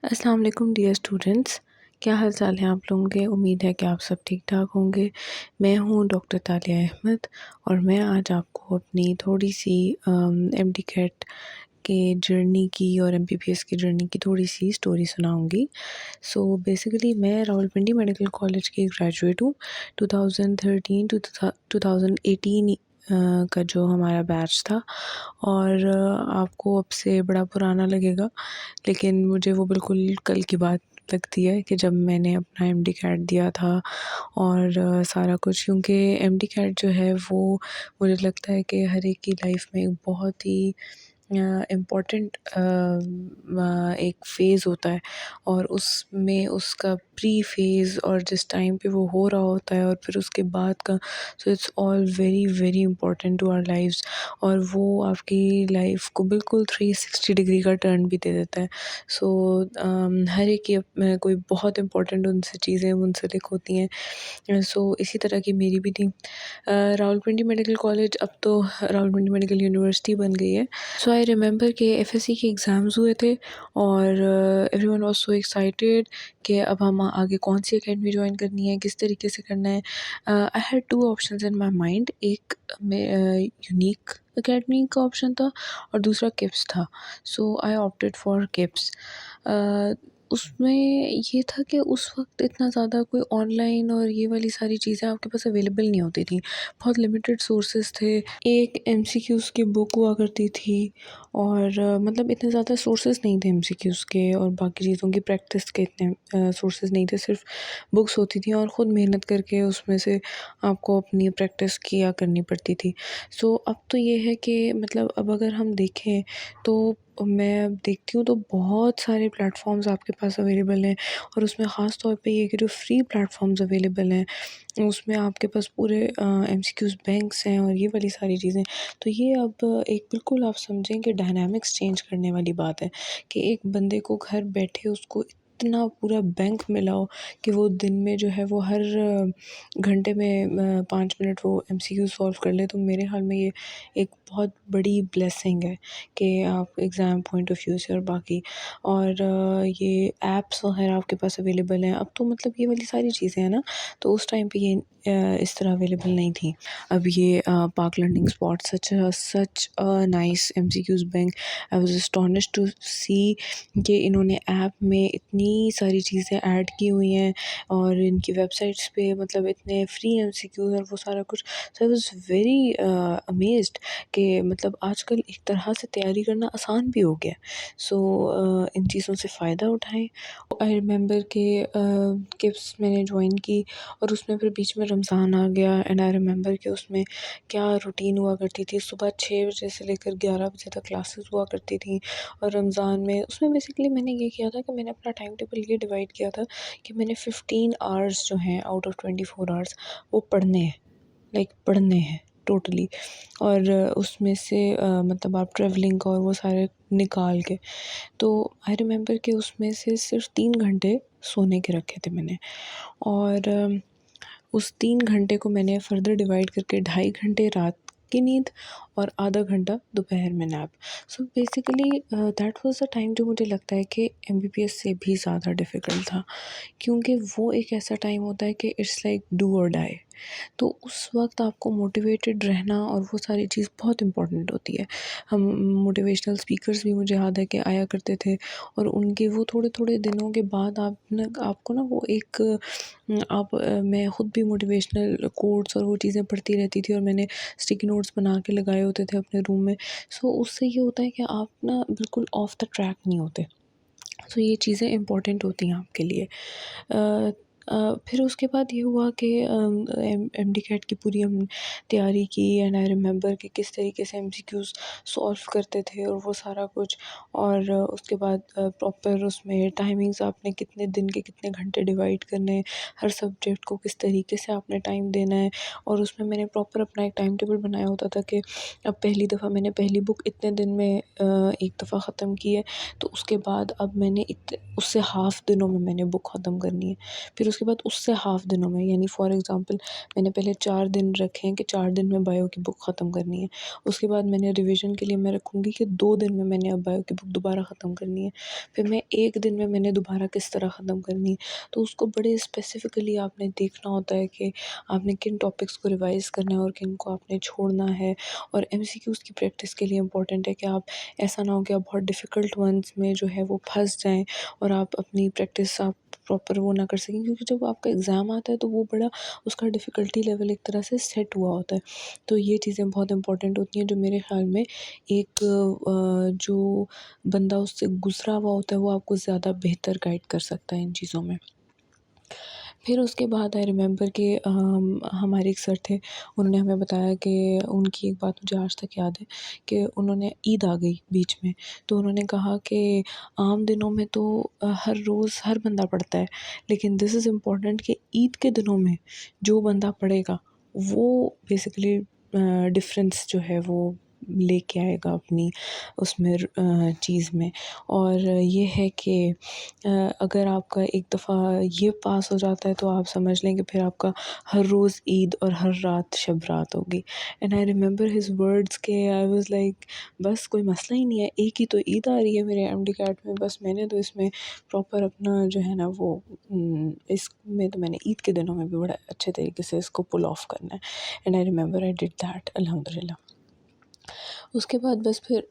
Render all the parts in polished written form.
अस्सलाम वालेकुम dear students. क्या हाल चाल है आप लोगों के। उम्मीद है कि आप सब ठीक ठाक होंगे। मैं हूँ डॉक्टर तालिया अहमद और मैं आज आपको अपनी थोड़ी सी एमडी कैट के जर्नी की और एमबीबीएस की जर्नी की थोड़ी सी स्टोरी सुनाऊंगी। सो बेसिकली मैं रावलपिंडी मेडिकल कॉलेज की ग्रेजुएट हूँ। 2013 टू 2018 का जो हमारा बैच था। और आपको अब से बड़ा पुराना लगेगा, लेकिन मुझे वो बिल्कुल कल की बात लगती है कि जब मैंने अपना एमडी कैट दिया था और सारा कुछ, क्योंकि एमडी कैट जो है वो मुझे लगता है कि हर एक की लाइफ में एक बहुत ही इम्पॉर्टेंट एक फ़ेज़ होता है। और उसमें उसका प्री फ़ेज़ और जिस टाइम पे वो हो रहा होता है और फिर उसके बाद का, so it's all very very important to our lives. और वो आपकी लाइफ को बिल्कुल 360 डिग्री का टर्न भी दे देता है। सो हर एक की कोई बहुत इम्पॉर्टेंट उनसे चीज़ें मुंसलिक होती हैं। सो इसी तरह की मेरी भी थी। रावलपिंडी मेडिकल कॉलेज अब तो रावलपिंडी मेडिकल यूनिवर्सिटी बन गई है। सो आई रिमेंबर कि एफएससी के एग्ज़ाम्स हुए थे और एवरीवन वाज सो एक्साइटेड कि अब हम आगे कौन सी एकेडमी ज्वाइन करनी है, किस तरीके से करना है। I had two options in my mind. एक में यूनिक एकेडमी का ऑप्शन था और दूसरा किप्स था। सो आई ऑप्टेड फॉर किप्स। उसमें ये था कि उस वक्त इतना ज़्यादा कोई ऑनलाइन और ये वाली सारी चीज़ें आपके पास अवेलेबल नहीं होती थी। बहुत लिमिटेड सोर्सेज थे। एक एमसीक्यूज़ की बुक हुआ करती थी और मतलब इतने ज़्यादा सोर्सेज नहीं थे एमसीक्यूज़ के और बाकी चीज़ों की प्रैक्टिस के इतने सोर्सेज नहीं थे। सिर्फ बुक्स होती थी और ख़ुद मेहनत करके उसमें से आपको अपनी प्रैक्टिस किया करनी पड़ती थी। सो अब तो ये है कि मतलब अब अगर हम देखें तो मैं अब देखती हूँ तो बहुत सारे प्लेटफॉर्म्स आपके पास अवेलेबल हैं। और उसमें ख़ास तौर पे ये कि जो फ्री प्लेटफॉर्म्स अवेलेबल हैं उसमें आपके पास पूरे एमसीक्यूज़ बैंक्स हैं और ये वाली सारी चीज़ें। तो ये अब एक बिल्कुल आप समझें कि डायनामिक्स चेंज करने वाली बात है कि एक बंदे को घर बैठे उसको इतना पूरा बैंक मिला हो कि वो दिन में जो है वो हर घंटे में 5 मिनट वो एमसीक्यू सॉल्व कर ले। तो मेरे ख़्याल में ये एक बहुत बड़ी ब्लेसिंग है कि आप एग्ज़ाम पॉइंट ऑफ व्यू से और बाकी और ये ऐप्स वगैरह आपके पास अवेलेबल हैं। अब तो मतलब ये वाली सारी चीज़ें हैं ना, तो उस टाइम पे ये इस तरह अवेलेबल नहीं थी। अब ये Pak Learning Spot such a nice MCQs bank. I was astonished to see कि इन्होंने ऐप में इतनी सारी चीज़ें ऐड की हुई हैं और इनकी वेबसाइट्स पे मतलब इतने फ्री एमसीक्यूज़ और वो सारा कुछ। सो आई वाज़ वेरी अमेज़्ड कि मतलब आजकल एक तरह से तैयारी करना आसान भी हो गया। सो इन चीज़ों से फ़ायदा उठाएँ। आई रिमेंबर कि किप्स मैंने जॉइन की और उसमें फिर बीच में रमज़ान आ गया एंड आई रिमेंबर कि उसमें क्या रूटीन हुआ करती थी। सुबह 6 बजे से लेकर 11 बजे तक क्लासेस हुआ करती थी। और रमज़ान में उसमें बेसिकली मैंने ये किया था कि मैंने अपना टाइम टेबल ये डिवाइड किया था कि मैंने 15 आवर्स जो हैं आउट ऑफ 24 आवर्स वो पढ़ने हैं, लाइक पढ़ने हैं टोटली। और उसमें से मतलब आप ट्रैवलिंग का और वो सारे निकाल के, तो आई रिमेंबर कि उसमें से सिर्फ 3 घंटे सोने के रखे थे मैंने। और उस 3 घंटे को मैंने फर्दर डिवाइड करके 2.5 घंटे रात की नींद और आधा घंटा दोपहर में nap. So basically that was the time जो मुझे लगता है कि एमबीबीएस से भी ज़्यादा डिफ़िकल्ट था, क्योंकि वो एक ऐसा टाइम होता है कि इट्स लाइक डू और डाई। तो उस वक्त आपको मोटिवेटेड रहना और वो सारी चीज़ बहुत इम्पोर्टेंट होती है। हम मोटिवेशनल स्पीकर्स भी मुझे याद है कि आया करते थे और उनके वो थोड़े-थोड़े दिनों के बाद आपको ना वो एक मैं खुद भी मोटिवेशनल कोट्स और वो चीज़ें पढ़ती रहती थी और मैंने स्टिकी नोट्स बना के लगाए होते थे अपने रूम में। सो उससे ये होता है कि आप ना बिल्कुल ऑफ द ट्रैक नहीं होते। सो ये चीज़ें इम्पोर्टेंट होती हैं आपके लिए। फिर उसके बाद ये हुआ कि एमडी कैट की पूरी हम तैयारी की एंड आई रिमेंबर कि किस तरीके से एमसीक्यूज़ सॉल्व करते थे और वो सारा कुछ। और उसके बाद प्रॉपर उसमें टाइमिंग्स आपने कितने दिन के कितने घंटे डिवाइड करने हैं, हर सब्जेक्ट को किस तरीके से आपने टाइम देना है। और उसमें मैंने प्रॉपर अपना एक टाइम टेबल बनाया होता था कि अब पहली दफ़ा मैंने पहली बुक इतने दिन में एक दफ़ा ख़त्म की है, तो उसके बाद अब मैंने उससे हाफ़ दिनों में मैंने बुक ख़त्म करनी है। फिर उसके बाद उससे हाफ़ दिनों में, यानी फॉर एग्ज़ाम्पल मैंने पहले 4 दिन रखे हैं कि 4 दिन में बायो की बुक ख़त्म करनी है। उसके बाद मैंने रिविज़न के लिए मैं रखूँगी कि 2 दिन में मैंने अब बायो की बुक दोबारा ख़त्म करनी है। फिर मैं 1 दिन में मैंने दोबारा किस तरह ख़त्म करनी है। तो उसको बड़े स्पेसिफ़िकली आपने देखना होता है कि आपने किन टॉपिक्स को रिवाइज़ करना है और किन को आपने छोड़ना है। और एमसीक्यूज़ की प्रैक्टिस के लिए इम्पॉर्टेंट है कि आप, ऐसा ना हो कि आप बहुत डिफ़िकल्ट वंस में जो है वो फँस जाएँ और आप अपनी प्रैक्टिस आप प्रॉपर वो ना कर सकें, क्योंकि जब आपका एग्ज़ाम आता है तो वो बड़ा, उसका डिफ़िकल्टी लेवल एक तरह से सेट हुआ होता है। तो ये चीज़ें बहुत इम्पॉर्टेंट होती हैं जो मेरे ख़्याल में एक जो बंदा उससे गुज़रा हुआ होता है वो आपको ज़्यादा बेहतर गाइड कर सकता है इन चीज़ों में। फिर उसके बाद आई रिमेंबर कि हमारे एक सर थे, उन्होंने हमें बताया कि उनकी एक बात मुझे आज तक याद है कि उन्होंने, ईद आ गई बीच में, तो उन्होंने कहा कि आम दिनों में तो हर रोज़ हर बंदा पढ़ता है, लेकिन दिस इज़ इम्पॉर्टेंट कि ईद के दिनों में जो बंदा पढ़ेगा वो बेसिकली डिफरेंस जो है वो लेके आएगा अपनी उसमें चीज़ में। और ये है कि अगर आपका एक दफ़ा ये पास हो जाता है तो आप समझ लें कि फिर आपका हर रोज़ ईद और हर रात शब रात होगी। And I remember his words के आई वाज़ लाइक, बस कोई मसला ही नहीं है, एक ही तो ईद आ रही है मेरे एमडी कैट में, बस मैंने तो इसमें प्रॉपर अपना जो है ना वो इसमें तो मैंने ईद के दिनों में भी बड़ा अच्छे तरीके से इसको पुल ऑफ करना है। And I remember I did that अल्हम्दुलिल्लाह। उसके बाद बस फिर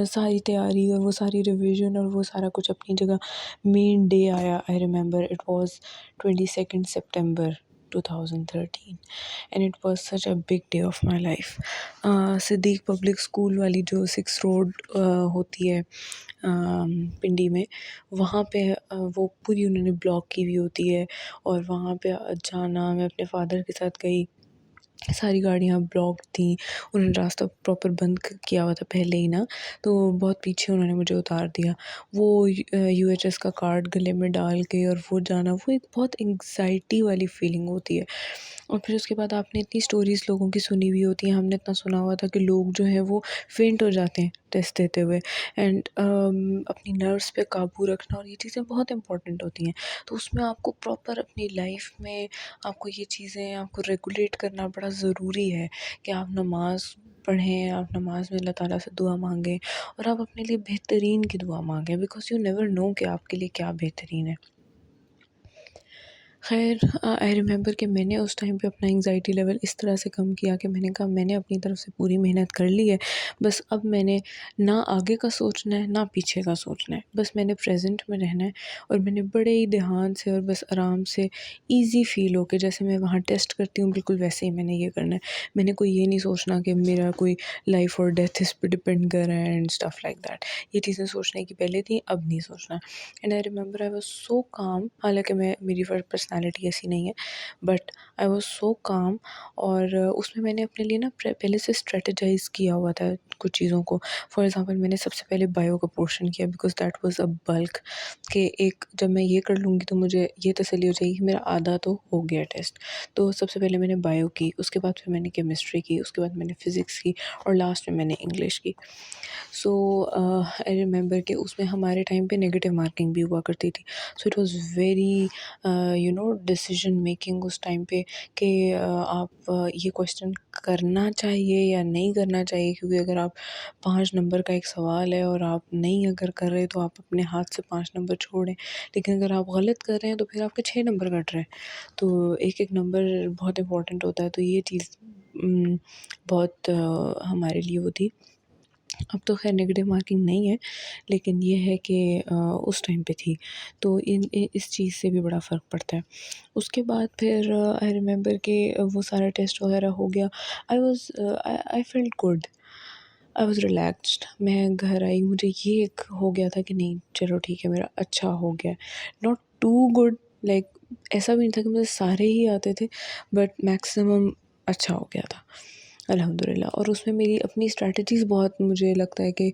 सारी तैयारी और वो सारी रिवीजन और वो सारा कुछ अपनी जगह। मेन डे आया, I remember it was 22nd सितंबर 2013 and it was such a big day of my life. Siddique public school वाली जो 6 रोड होती है पिंडी में, वहाँ पे वो पूरी उन्होंने ब्लॉक की हुई होती है और वहाँ पे जाना, मैं अपने फादर के साथ गई, सारी गाड़ियाँ ब्लॉक थी, उन्होंने रास्ता प्रॉपर बंद किया हुआ था पहले ही ना, तो बहुत पीछे उन्होंने मुझे उतार दिया। वो यूएचएस का कार्ड गले में डाल के और वो जाना, वो एक बहुत एंग्जाइटी वाली फीलिंग होती है। और फिर उसके बाद आपने इतनी स्टोरीज़ लोगों की सुनी हुई होती हैं, हमने इतना सुना हुआ था कि लोग जो है वो फेंट हो जाते हैं टेस्ट देते हुए। एंड अपनी नर्व्स पे काबू रखना और ये चीज़ें बहुत इंपॉर्टेंट होती हैं। तो उसमें आपको प्रॉपर अपनी लाइफ में आपको ये चीज़ें आपको रेगुलेट करना बड़ा ज़रूरी है कि आप नमाज़ पढ़ें, आप नमाज़ में अल्लाह ताला से दुआ मांगें और आप अपने लिए बेहतरीन की दुआ मांगें, बिकॉज़ यू नेवर नो कि आपके लिए क्या बेहतरीन है। ख़ैर आई रिमेंबर कि मैंने उस टाइम पे अपना एंग्ज़ायटी लेवल इस तरह से कम किया कि मैंने कहा मैंने अपनी तरफ से पूरी मेहनत कर ली है, बस अब मैंने ना आगे का सोचना है ना पीछे का सोचना है, बस मैंने प्रेज़ेंट में रहना है। और मैंने बड़े ही ध्यान से और बस आराम से ईज़ी फ़ील होके, जैसे मैं वहाँ टेस्ट करती हूँ बिल्कुल वैसे ही मैंने ये करना है। मैंने कोई ये नहीं सोचना कि मेरा कोई लाइफ़ और डेथ इस पे डिपेंड कर रहा है एंड स्टफ़ लाइक दैट। ये चीज़ें सोचने की पहले थी, अब नहीं सोचना। And I remember I was so काम, हालाँकि मैं, मेरी पर्सनैलिटी ऐसी नहीं है, बट आई वाज़ सो काम। और उसमें मैंने अपने लिए ना पहले से स्ट्रेटेजाइज़ किया हुआ था कुछ चीज़ों को। फॉर एग्ज़ाम्पल मैंने सबसे पहले बायो का पोर्शन किया because that was a bulk, कि एक जब मैं ये कर लूँगी तो मुझे ये तसल्ली हो जाएगी कि मेरा आधा तो हो गया टेस्ट। तो सबसे पहले मैंने बायो की, उसके बाद फिर मैंने केमिस्ट्री की, उसके बाद मैंने फ़िज़िक्स की और लास्ट में मैंने इंग्लिश की। सो आई रिमेंबर कि उसमें हमारे टाइम पे नेगेटिव मार्किंग भी हुआ करती थी। So it was very decision making उस टाइम पे कि आप ये क्वेश्चन करना चाहिए या नहीं करना चाहिए, क्योंकि अगर आप 5 नंबर का एक सवाल है और आप नहीं अगर कर रहे तो आप अपने हाथ से 5 नंबर छोड़ें, लेकिन अगर आप गलत कर रहे हैं तो फिर आपके 6 नंबर कट रहे हैं। तो एक-एक नंबर बहुत इम्पोर्टेंट होता है, तो ये चीज़ बहुत हमारे लिए वो थी। अब तो ख़ैर नेगेटिव मार्किंग नहीं है, लेकिन ये है कि उस टाइम पे थी, तो इस चीज़ से भी बड़ा फ़र्क पड़ता है। उसके बाद फिर आई रिमेंबर कि वो सारा टेस्ट वग़ैरह हो गया। I felt good, I was relaxed. मैं घर आई, मुझे ये एक हो गया था कि नहीं चलो ठीक है, मेरा अच्छा हो गया है। नॉट टू गुड, लाइक ऐसा भी नहीं था कि मुझे सारे ही आते थे, बट मैक्सिमम अच्छा हो गया था। अल्हम्दुलिल्लाह। और उसमें मेरी अपनी स्ट्रैटेजीज़ बहुत मुझे लगता है कि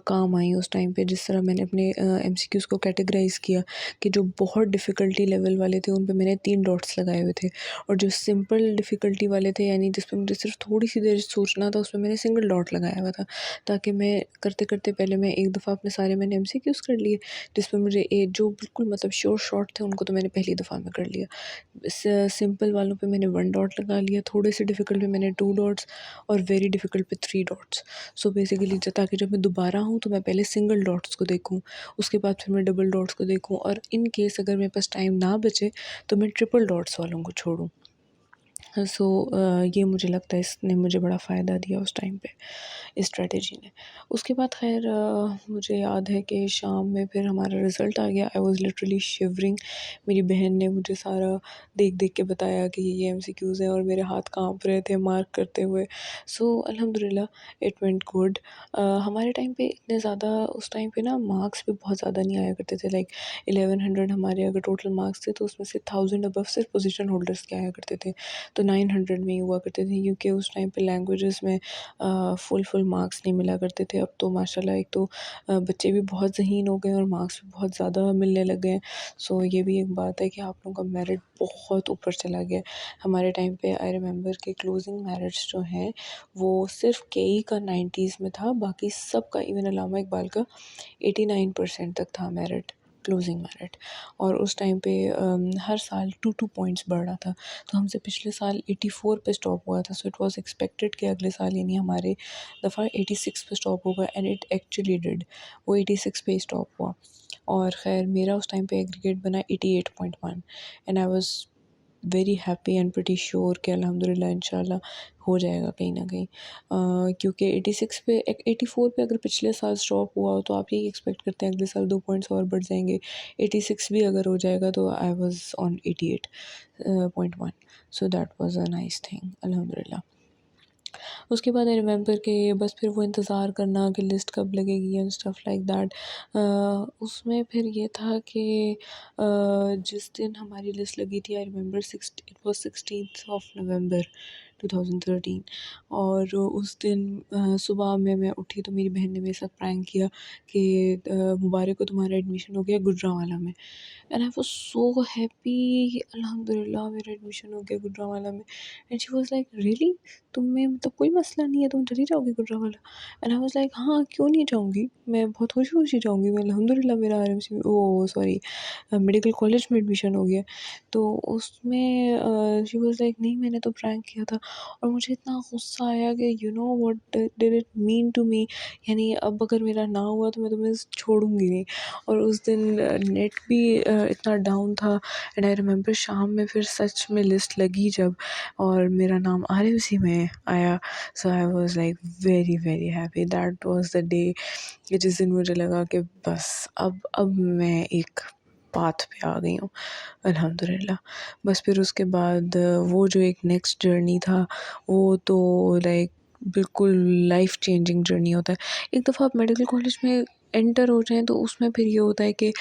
काम आई उस टाइम पे। जिस तरह मैंने अपने एमसीक्यूज़ को कैटेगराइज़ किया कि जो बहुत डिफ़िकल्टी लेवल वाले थे उन पे मैंने 3 डॉट्स लगाए हुए थे, और जो सिंपल डिफ़िकल्टी वाले थे यानी जिस पे मुझे सिर्फ थोड़ी सी देर सोचना था उसमें मैंने सिंगल डॉट लगाया हुआ था, ताकि मैं करते करते पहले मैं एक दफ़ा अपने सारे मैंने एमसीक्यूज़ कर लिए, जिस पे मुझे जो बिल्कुल मतलब श्योर शॉट थे उनको तो मैंने पहली दफ़ा में कर लिया। सिंपल वालों पे मैंने 1 डॉट लगा लिया, थोड़े से डिफ़िकल्ट पे मैंने 2 डॉट्स, और वेरी डिफ़िकल्ट पे 3 डॉट्स। सो बेसिकली ताकि जब मैं दोबारा हूँ तो मैं पहले सिंगल डॉट्स को देखूँ, उसके बाद फिर मैं डबल डॉट्स को देखूँ, और इन केस अगर मेरे पास टाइम ना बचे तो मैं ट्रिपल डॉट्स वालों को छोड़ूँ। सो ये मुझे लगता है इसने मुझे बड़ा फ़ायदा दिया उस टाइम पे, इस स्ट्रैटेजी ने। उसके बाद ख़ैर मुझे याद है कि शाम में फिर हमारा रिज़ल्ट आ गया। I was literally shivering. मेरी बहन ने मुझे सारा देख देख के बताया कि ये एमसीक्यूज़ हैं, और मेरे हाथ काँप रहे थे मार्क करते हुए। सो अल्हम्दुलिल्लाह इट वेंट गुड। हमारे टाइम पे इतने ज़्यादा उस टाइम पे ना मार्क्स भी बहुत ज़्यादा नहीं आया करते थे। लाइक 1100 हमारे अगर टोटल मार्क्स थे तो उसमें से 1000 अबव सिर्फ पोजीशन होल्डर्स के आया करते थे, तो 900 में ही हुआ करते थे, क्योंकि उस टाइम पे लैंग्वेजेस में फुल मार्क्स नहीं मिला करते थे। अब तो माशाल्लाह एक तो बच्चे भी बहुत ज़हीन हो गए और मार्क्स भी बहुत ज़्यादा मिलने लग गए हैं। सो ये भी एक बात है कि आप लोगों का मेरिट बहुत ऊपर चला गया है। हमारे टाइम पे आई रिमेंबर के क्लोजिंग मेरिट्स जो हैं वो सिर्फ केई का 90s में था, बाकी सब का इवन अल्लामा इकबाल का 89% तक था मेरिट, क्लोजिंग मेरिट। और उस टाइम पे हर साल 2 पॉइंट्स बढ़ रहा था। तो हमसे पिछले साल 84 पे स्टॉप हुआ था, सो इट वाज़ एक्सपेक्टेड कि अगले साल यानी हमारे दफ़ा 86 पे स्टॉप होगा, एंड इट एक्चुअली डिड। वो 86 पे ही स्टॉप हुआ, और ख़ैर मेरा उस टाइम पे एग्रीगेट बना 88.1, and I was very happy and pretty sure कि अल्हम्दुलिल्लाह इंशाल्लाह हो जाएगा कहीं ना कहीं। क्योंकि 86 पे 84 पे अगर पिछले साल स्टॉप हुआ हो तो आप यही एक्सपेक्ट करते हैं अगले साल 2 पॉइंट्स और बढ़ जाएंगे। 86 भी अगर हो जाएगा तो I was on 88.1। So that was a nice thing अल्हम्दुलिल्लाह। उसके बाद आई रिमेंबर कि बस फिर वो इंतज़ार करना कि लिस्ट कब लगेगी एंड स्टफ़ लाइक दैट। उसमें फिर ये था कि जिस दिन हमारी लिस्ट लगी थी, आई remember it was 16th of November 2013। और उस दिन सुबह में मैं उठी तो मेरी बहन ने मेरे साथ प्रैंक किया कि मुबारक हो तुम्हारा एडमिशन हो गया गुजरांवाला में। And I was so happy, अल्हम्दुलिल्लाह मेरा एडमिशन हो गया गुजरांवाला में। And she was like really, तुम्हें मतलब कोई मसला नहीं है, तुम चली जाओगी Gujranwala? And I was like हाँ, क्यों नहीं जाऊँगी? मैं बहुत खुशी-खुशी जाऊँगी। मैं अल्हम्दुलिल्लाह मेरा आरएमसी सॉरी मेडिकल कॉलेज में एडमिशन हो गया। तो उसमें शी वाज़ लाइक नहीं, मैंने तो प्रैंक किया था। और मुझे इतना गुस्सा आया कि you know what did it mean to me, यानी अब अगर मेरा ना हुआ तो मैं तुम्हें छोड़ूँगी नहीं। और उस दिन नेट भी इतना डाउन था, एंड आई रिमेंबर शाम में फिर सच में लिस्ट लगी जब, और मेरा नाम आरएमसी में आया। So I was like very happy. That was the day कि जिस दिन मुझे लगा कि बस अब मैं एक पाथ पे आ गई हूँ अल्हम्दुलिल्लाह। बस फिर उसके बाद वो जो एक नेक्स्ट जर्नी था वो तो लाइक बिल्कुल लाइफ चेंजिंग जर्नी होता है। एक दफ़ा आप मेडिकल कॉलेज में एंटर हो जाएँ तो उसमें फिर ये होता है कि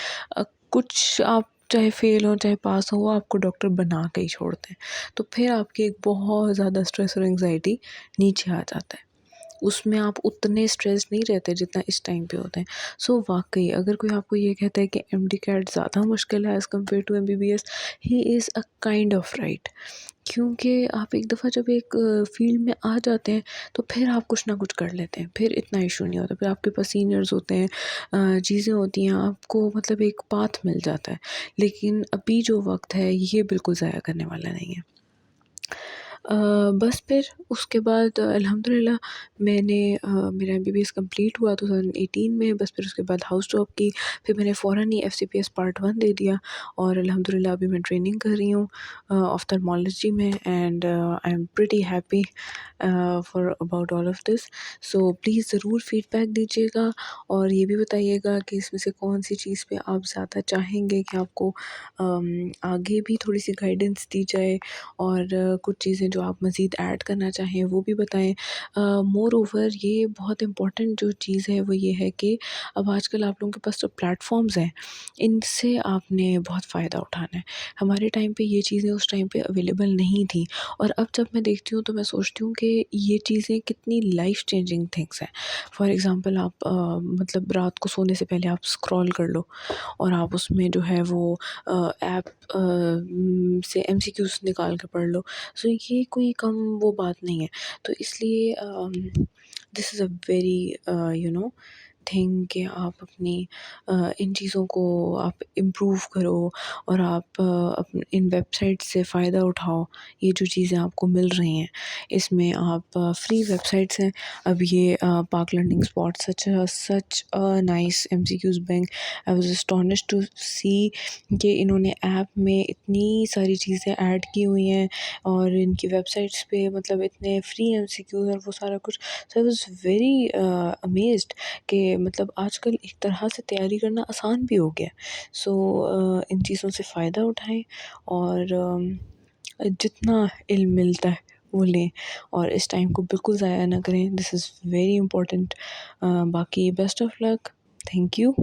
कुछ आप चाहे फ़ेल हो चाहे पास हो वो आपको डॉक्टर बना के ही छोड़ते हैं। तो फिर आपकी एक बहुत ज़्यादा स्ट्रेस और एंग्ज़ायटी नीचे आ जाता है। उसमें आप उतने स्ट्रेस नहीं रहते जितना इस टाइम पे होते हैं। सो वाक़ई अगर कोई आपको ये कहता है कि एमडी-कैट ज़्यादा मुश्किल है as compare to MBBS, he is a kind of right. क्योंकि आप एक दफ़ा जब एक फ़ील्ड में आ जाते हैं तो फिर आप कुछ ना कुछ कर लेते हैं, फिर इतना इशू नहीं होता। फिर आपके पास सीनियर्स होते हैं, चीज़ें होती हैं, आपको मतलब एक पाथ मिल जाता है। लेकिन अभी जो वक़्त है ये बिल्कुल ज़ाया करने वाला नहीं है। बस फिर उसके बाद अल्हम्दुलिल्लाह मैंने मेरा एमबीबीएस कंप्लीट हुआ 2018 में। बस फिर उसके बाद हाउस जॉब की, फिर मैंने फ़ौरन ही एफसीपीएस पार्ट 1 दे दिया, और अल्हम्दुलिल्लाह अभी मैं ट्रेनिंग कर रही हूँ ऑफ्थल्मोलॉजी में, and I am pretty happy for about all of this. So please ज़रूर फीडबैक दीजिएगा, और ये भी बताइएगा कि इसमें से कौन सी चीज़ पे आप ज़्यादा चाहेंगे कि आपको आगे भी थोड़ी सी गाइडेंस दी जाए, और कुछ चीज़ें जो आप मज़ीद ऐड करना चाहें वो भी बताएँ। मोर ओवर ये बहुत इम्पोर्टेंट जो चीज़ है वो ये है कि अब आजकल आप लोगों के पास जो प्लेटफ़ॉर्म्स हैं, इनसे आपने बहुत फ़ायदा उठाना है। हमारे टाइम पे ये चीज़ें उस टाइम पे अवेलेबल नहीं थी, और अब जब मैं देखती हूँ तो मैं सोचती हूँ कि ये चीज़ें कितनी लाइफ़ चेंजिंग थिंग्स हैं। फॉर एग्ज़ाम्पल आप मतलब रात को सोने से पहले आप स्क्रॉल कर लो, और आप उसमें जो है वो ऐप से एमसीक्यूज़ निकाल के पढ़ लो। सो ये कोई कम वो बात नहीं है। तो इसलिए this is a very thing कि आप अपनी इन चीज़ों को आप इम्प्रूव करो, और आप इन वेबसाइट से फ़ायदा उठाओ। ये जो चीज़ें आपको मिल रही हैं, इसमें आप फ्री वेबसाइट्स हैं। अब ये Pak Learning Spot such a nice MCQs bank. I was astonished to see कि इन्होंने ऐप में इतनी सारी चीज़ें ऐड की हुई हैं, और इनकी वेबसाइट्स पे मतलब इतने फ्री एमसीक्यूज़ और वो सारा कुछ। सो आई वाज़ वेरी अमेज़्ड कि मतलब आजकल एक तरह से तैयारी करना आसान भी हो गया है। सो इन चीज़ों से फ़ायदा उठाएँ, और जितना इल्म मिलता है वो लें, और इस टाइम को बिल्कुल ज़ाया ना करें। This is very important. बाकी best of luck. Thank you.